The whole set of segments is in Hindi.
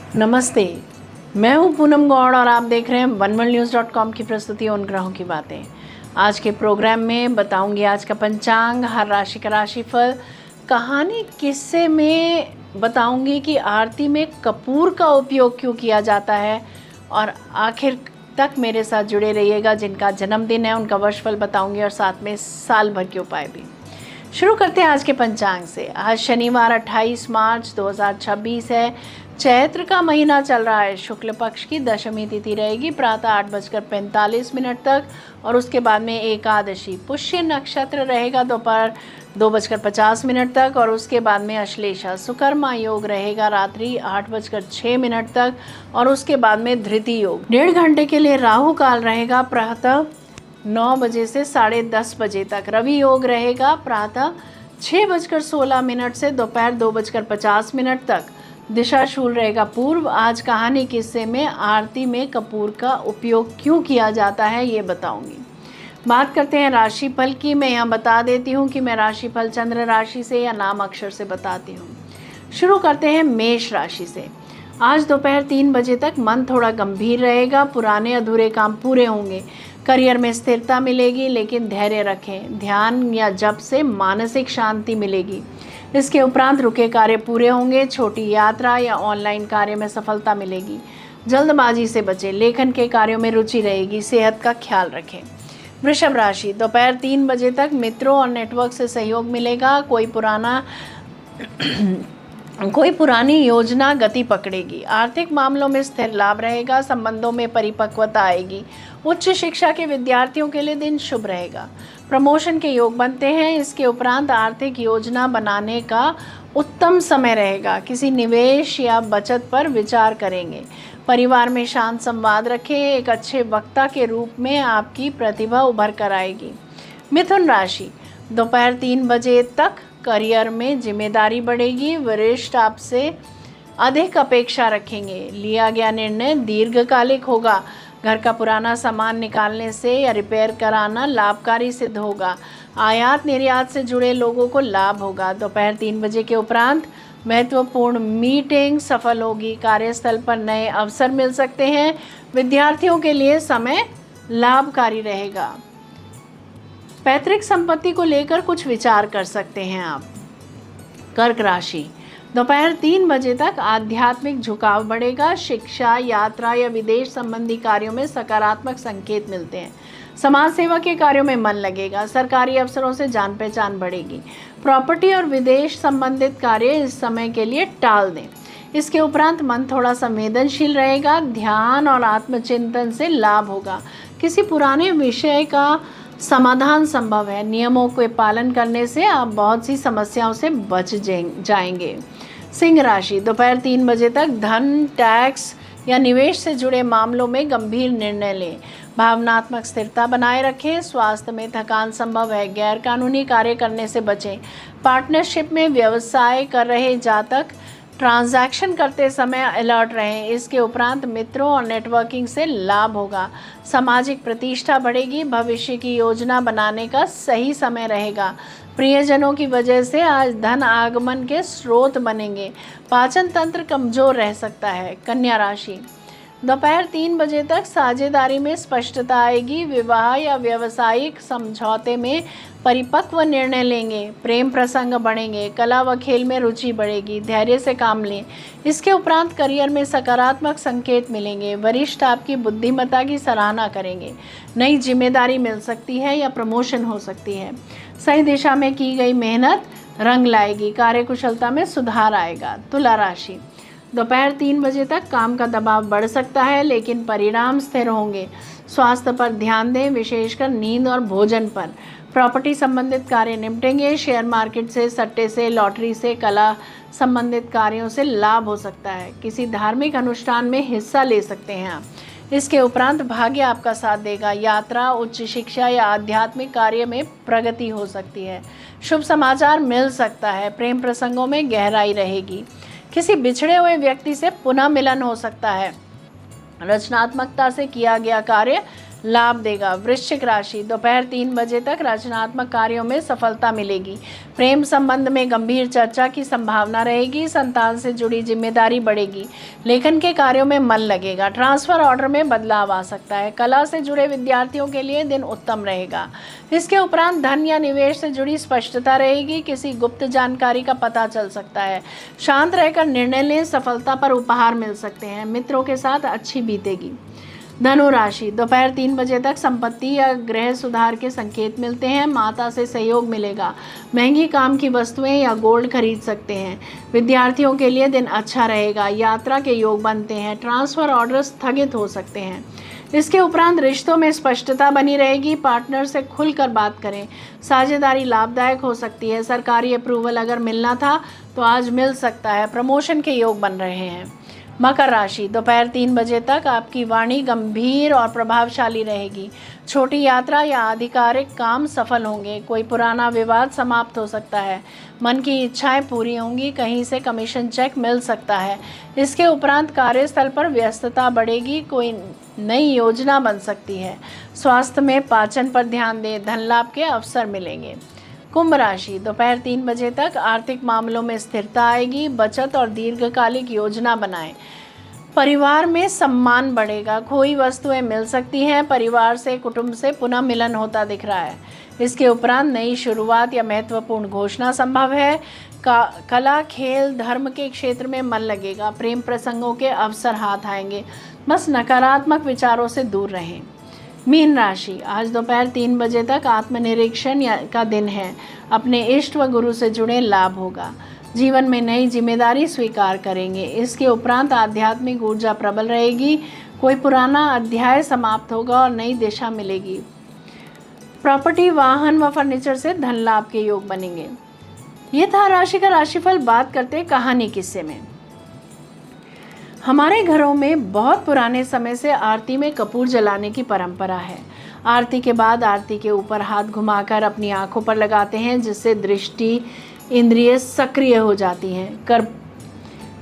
नमस्ते। मैं हूं पूनम गौड़ और आप देख रहे हैं oneworldnews.com की प्रस्तुति उन ग्रहों की बातें। आज के प्रोग्राम में बताऊंगी आज का पंचांग, हर राशि का राशिफल, कहानी किस्से में बताऊंगी कि आरती में कपूर का उपयोग क्यों किया जाता है, और आखिर तक मेरे साथ जुड़े रहिएगा। जिनका जन्मदिन है उनका वर्षफल बताऊंगी और साथ में साल भर के उपाय भी। शुरू करते हैं आज के पंचांग से। आज शनिवार 28 मार्च 2026 है। चैत्र का महीना चल रहा है। शुक्ल पक्ष की दशमी तिथि रहेगी प्रातः 8:45 तक और उसके बाद में एकादशी। पुष्य नक्षत्र रहेगा दोपहर 2:50 तक और उसके बाद में अश्लेषा। सुकर्मा योग रहेगा रात्रि 8:06 तक और उसके बाद में धृति योग। 1.5 घंटे के लिए राहु काल रहेगा प्रातः 9 बजे से 10:30 बजे तक। रवि योग रहेगा प्रातः 6:16 से दोपहर 2:50 तक। दिशा शूल रहेगा पूर्व। आज कहानी किस्से में आरती में कपूर का उपयोग क्यों किया जाता है ये बताऊंगी। बात करते हैं राशिफल की। मैं यहाँ बता देती हूँ कि मैं राशिफल चंद्र राशि से या नाम अक्षर से बताती हूँ। शुरू करते हैं मेष राशि से। आज दोपहर 3 बजे तक मन थोड़ा गंभीर रहेगा। पुराने अधूरे काम पूरे होंगे। करियर में स्थिरता मिलेगी, लेकिन धैर्य रखें। ध्यान या जप से मानसिक शांति मिलेगी। इसके उपरांत रुके कार्य पूरे होंगे। छोटी यात्रा या ऑनलाइन कार्य में सफलता मिलेगी। जल्दबाजी से बचें। लेखन के कार्यों में रुचि रहेगी। सेहत का ख्याल रखें। वृषभ राशि। दोपहर 3 बजे तक मित्रों और नेटवर्क से सहयोग मिलेगा। कोई पुरानी योजना गति पकड़ेगी। आर्थिक मामलों में स्थिर लाभ रहेगा। संबंधों में परिपक्वता आएगी। उच्च शिक्षा के विद्यार्थियों के लिए दिन शुभ रहेगा। प्रमोशन के योग बनते हैं। इसके उपरांत आर्थिक योजना बनाने का उत्तम समय रहेगा। किसी निवेश या बचत पर विचार करेंगे। परिवार में शांत संवाद रखें। एक अच्छे वक्ता के रूप में आपकी प्रतिभा उभर कर आएगी। मिथुन राशि। दोपहर 3 बजे तक करियर में जिम्मेदारी बढ़ेगी। वरिष्ठ आपसे अधिक अपेक्षा रखेंगे। लिया गया निर्णय दीर्घकालिक होगा। घर का पुराना सामान निकालने से या रिपेयर कराना लाभकारी सिद्ध होगा। आयात निर्यात से जुड़े लोगों को लाभ होगा। दोपहर 3 बजे के उपरांत महत्वपूर्ण मीटिंग सफल होगी। कार्यस्थल पर नए अवसर मिल सकते हैं। विद्यार्थियों के लिए समय लाभकारी रहेगा। पैतृक संपत्ति को लेकर कुछ विचार कर सकते हैं आप। कर्क राशि। दोपहर 3 बजे तक आध्यात्मिक झुकाव बढ़ेगा। शिक्षा, यात्रा या विदेश संबंधी कार्यों में सकारात्मक संकेत मिलते हैं। समाज सेवा के कार्यों में मन लगेगा। सरकारी अफसरों से जान पहचान बढ़ेगी। प्रॉपर्टी और विदेश संबंधित कार्य इस समय के लिए टाल दें। इसके उपरांत मन थोड़ा संवेदनशील रहेगा। ध्यान और आत्मचिंतन से लाभ होगा। किसी पुराने विषय का समाधान संभव है। नियमों के पालन करने से आप बहुत सी समस्याओं से बच जाएंगे। सिंह राशि। दोपहर 3 बजे तक धन, टैक्स या निवेश से जुड़े मामलों में गंभीर निर्णय लें। भावनात्मक स्थिरता बनाए रखें। स्वास्थ्य में थकान संभव है। गैर कानूनी कार्य करने से बचें। पार्टनरशिप में व्यवसाय कर रहे जातक ट्रांजैक्शन करते समय अलर्ट रहें। इसके उपरांत मित्रों और नेटवर्किंग से लाभ होगा। सामाजिक प्रतिष्ठा बढ़ेगी। भविष्य की योजना बनाने का सही समय रहेगा। प्रियजनों की वजह से आज धन आगमन के स्रोत बनेंगे। पाचन तंत्र कमजोर रह सकता है। कन्या राशि। दोपहर 3 बजे तक साझेदारी में स्पष्टता आएगी। विवाह या व्यावसायिक समझौते में परिपक्व निर्णय लेंगे। प्रेम प्रसंग बढ़ेंगे। कला व खेल में रुचि बढ़ेगी। धैर्य से काम लें। इसके उपरांत करियर में सकारात्मक संकेत मिलेंगे। वरिष्ठ आपकी बुद्धिमत्ता की सराहना करेंगे। नई जिम्मेदारी मिल सकती है या प्रमोशन हो सकती है। सही दिशा में की गई मेहनत रंग लाएगी। कार्यकुशलता में सुधार आएगा। तुला राशि। दोपहर 3 बजे तक काम का दबाव बढ़ सकता है, लेकिन परिणाम स्थिर होंगे। स्वास्थ्य पर ध्यान दें, विशेषकर नींद और भोजन पर। प्रॉपर्टी संबंधित कार्य निपटेंगे। शेयर मार्केट से, सट्टे से, लॉटरी से, कला संबंधित कार्यों से लाभ हो सकता है। किसी धार्मिक अनुष्ठान में हिस्सा ले सकते हैं आप। इसके उपरांत भाग्य आपका साथ देगा। यात्रा, उच्च शिक्षा या आध्यात्मिक कार्य में प्रगति हो सकती है। शुभ समाचार मिल सकता है। प्रेम प्रसंगों में गहराई रहेगी। किसी बिछड़े हुए व्यक्ति से पुनः मिलन हो सकता है। रचनात्मकता से किया गया कार्य लाभ देगा। वृश्चिक राशि, दोपहर 3 बजे तक रचनात्मक कार्यों में सफलता मिलेगी। प्रेम संबंध में गंभीर चर्चा की संभावना रहेगी। संतान से जुड़ी जिम्मेदारी बढ़ेगी। लेखन के कार्यों में मन लगेगा। ट्रांसफर ऑर्डर में बदलाव आ सकता है। कला से जुड़े विद्यार्थियों के लिए दिन उत्तम रहेगा। इसके उपरांत धन या निवेश से जुड़ी स्पष्टता रहेगी। किसी गुप्त जानकारी का पता चल सकता है। शांत रहकर निर्णय लें, सफलता पर उपहार मिल सकते हैं। मित्रों के साथ अच्छी बीतेगी। धनु राशि, दोपहर 3 बजे तक संपत्ति या गृह सुधार के संकेत मिलते हैं। माता से सहयोग मिलेगा। महंगी काम की वस्तुएं या गोल्ड खरीद सकते हैं। विद्यार्थियों के लिए दिन अच्छा रहेगा। यात्रा के योग बनते हैं। ट्रांसफर ऑर्डर स्थगित हो सकते हैं। इसके उपरांत रिश्तों में स्पष्टता बनी रहेगी। पार्टनर से खुलकर बात करें। साझेदारी लाभदायक हो सकती है। सरकारी अप्रूवल अगर मिलना था तो आज मिल सकता है। प्रमोशन के योग बन रहे हैं। मकर राशि, दोपहर 3 बजे तक आपकी वाणी गंभीर और प्रभावशाली रहेगी। छोटी यात्रा या आधिकारिक काम सफल होंगे। कोई पुराना विवाद समाप्त हो सकता है। मन की इच्छाएं पूरी होंगी। कहीं से कमीशन चेक मिल सकता है। इसके उपरांत कार्यस्थल पर व्यस्तता बढ़ेगी। कोई नई योजना बन सकती है। स्वास्थ्य में पाचन पर ध्यान दें। धन लाभ के अवसर मिलेंगे। कुंभ राशि, दोपहर 3 बजे तक आर्थिक मामलों में स्थिरता आएगी। बचत और दीर्घकालिक योजना बनाएं। परिवार में सम्मान बढ़ेगा। खोई वस्तुएं मिल सकती हैं। परिवार से, कुटुंब से पुनः मिलन होता दिख रहा है। इसके उपरांत नई शुरुआत या महत्वपूर्ण घोषणा संभव है। कला, खेल, धर्म के क्षेत्र में मन लगेगा। प्रेम प्रसंगों के अवसर हाथ आएंगे। बस नकारात्मक विचारों से दूर रहें। मीन राशि, आज दोपहर 3 बजे तक आत्मनिरीक्षण का दिन है। अपने इष्ट व गुरु से जुड़े लाभ होगा। जीवन में नई जिम्मेदारी स्वीकार करेंगे। इसके उपरांत आध्यात्मिक ऊर्जा प्रबल रहेगी। कोई पुराना अध्याय समाप्त होगा और नई दिशा मिलेगी। प्रॉपर्टी, वाहन व फर्नीचर से धन लाभ के योग बनेंगे। ये था राशि का राशिफल। बात करते हैं कहानी किस्से में। हमारे घरों में बहुत पुराने समय से आरती में कपूर जलाने की परंपरा है। आरती के बाद आरती के ऊपर हाथ घुमाकर अपनी आंखों पर लगाते हैं, जिससे दृष्टि इंद्रिय सक्रिय हो जाती हैं।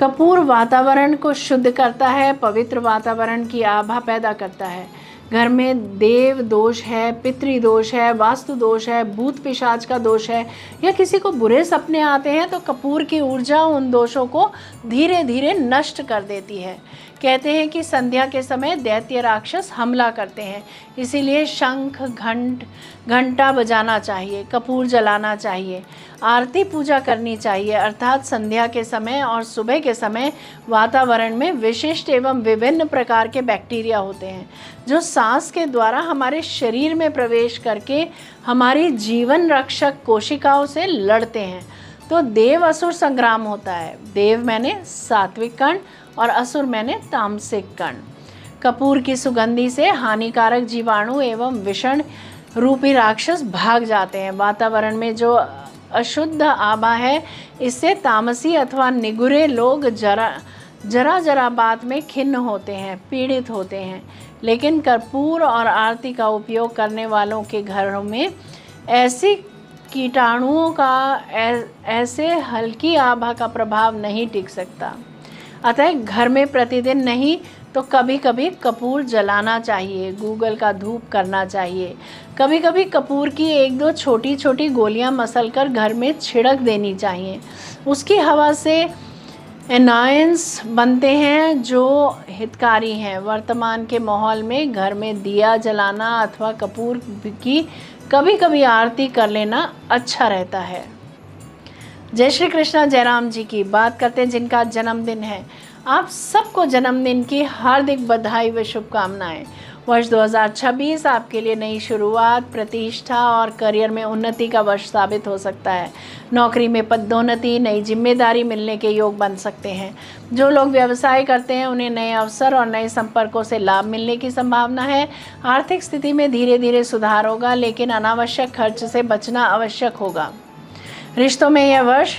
कपूर वातावरण को शुद्ध करता है। पवित्र वातावरण की आभा पैदा करता है। घर में देव दोष है, पितृ दोष है, वास्तु दोष है, भूत पिशाच का दोष है या किसी को बुरे सपने आते हैं तो कपूर की ऊर्जा उन दोषों को धीरे धीरे नष्ट कर देती है। कहते हैं कि संध्या के समय दैत्य राक्षस हमला करते हैं, इसीलिए शंख, घंटा बजाना चाहिए, कपूर जलाना चाहिए, आरती पूजा करनी चाहिए। अर्थात संध्या के समय और सुबह के समय वातावरण में विशिष्ट एवं विभिन्न प्रकार के बैक्टीरिया होते हैं जो सांस के द्वारा हमारे शरीर में प्रवेश करके हमारी जीवन रक्षक कोशिकाओं से लड़ते हैं। तो देव असुर संग्राम होता है। देव मैंने सात्विक कण और असुर मैंने तामसिक कण। कपूर की सुगंधी से हानिकारक जीवाणु एवं विषण रूपी राक्षस भाग जाते हैं। वातावरण में जो अशुद्ध आभा है, इससे तामसी अथवा निगुरे लोग जरा बात में खिन्न होते हैं, पीड़ित होते हैं। लेकिन कपूर और आरती का उपयोग करने वालों के घरों में ऐसी कीटाणुओं का ऐसे हल्की आभा का प्रभाव नहीं टिक सकता। अतः घर में प्रतिदिन नहीं तो कभी कभी कपूर जलाना चाहिए। गूगल का धूप करना चाहिए। कभी कभी कपूर की 1-2 छोटी छोटी गोलियां मसलकर घर में छिड़क देनी चाहिए। उसकी हवा से एनायंस बनते हैं जो हितकारी हैं। वर्तमान के माहौल में घर में दिया जलाना अथवा कपूर की कभी कभी आरती कर लेना अच्छा रहता है। जय श्री कृष्णा। जयराम जी की बात करते हैं जिनका जन्मदिन है। आप सबको जन्मदिन की हार्दिक बधाई व शुभकामनाएं। वर्ष 2026 आपके लिए नई शुरुआत, प्रतिष्ठा और करियर में उन्नति का वर्ष साबित हो सकता है। नौकरी में पदोन्नति, नई जिम्मेदारी मिलने के योग बन सकते हैं। जो लोग व्यवसाय करते हैं उन्हें नए अवसर और नए संपर्कों से लाभ मिलने की संभावना है। आर्थिक स्थिति में धीरे धीरे सुधार होगा, लेकिन अनावश्यक खर्च से बचना आवश्यक होगा। रिश्तों में यह वर्ष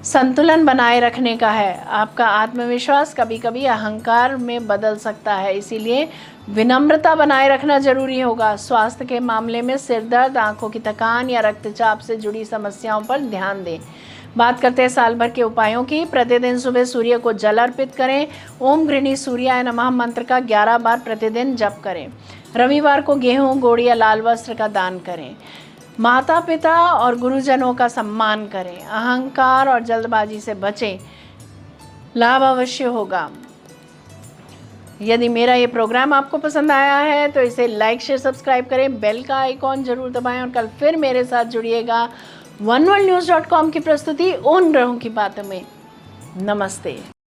संतुलन बनाए रखने का है। आपका आत्मविश्वास कभी कभी अहंकार में बदल सकता है, इसीलिए विनम्रता बनाए रखना जरूरी होगा। स्वास्थ्य के मामले में सिर दर्द, आंखों की थकान या रक्तचाप से जुड़ी समस्याओं पर ध्यान दें। बात करते हैं साल भर के उपायों की। प्रतिदिन सुबह सूर्य को जल अर्पित करें। ओम गृणी सूर्याय नमः मंत्र का 11 बार प्रतिदिन जप करें। रविवार को गेहूं, गुड़ या लाल वस्त्र का दान करें। माता पिता और गुरुजनों का सम्मान करें। अहंकार और जल्दबाजी से बचें, लाभ अवश्य होगा। यदि मेरा ये प्रोग्राम आपको पसंद आया है तो इसे लाइक, शेयर, सब्सक्राइब करें, बेल का आइकॉन जरूर दबाएं और कल फिर मेरे साथ जुड़िएगा oneworldnews.com की प्रस्तुति उन ग्रहों की बातों में। नमस्ते।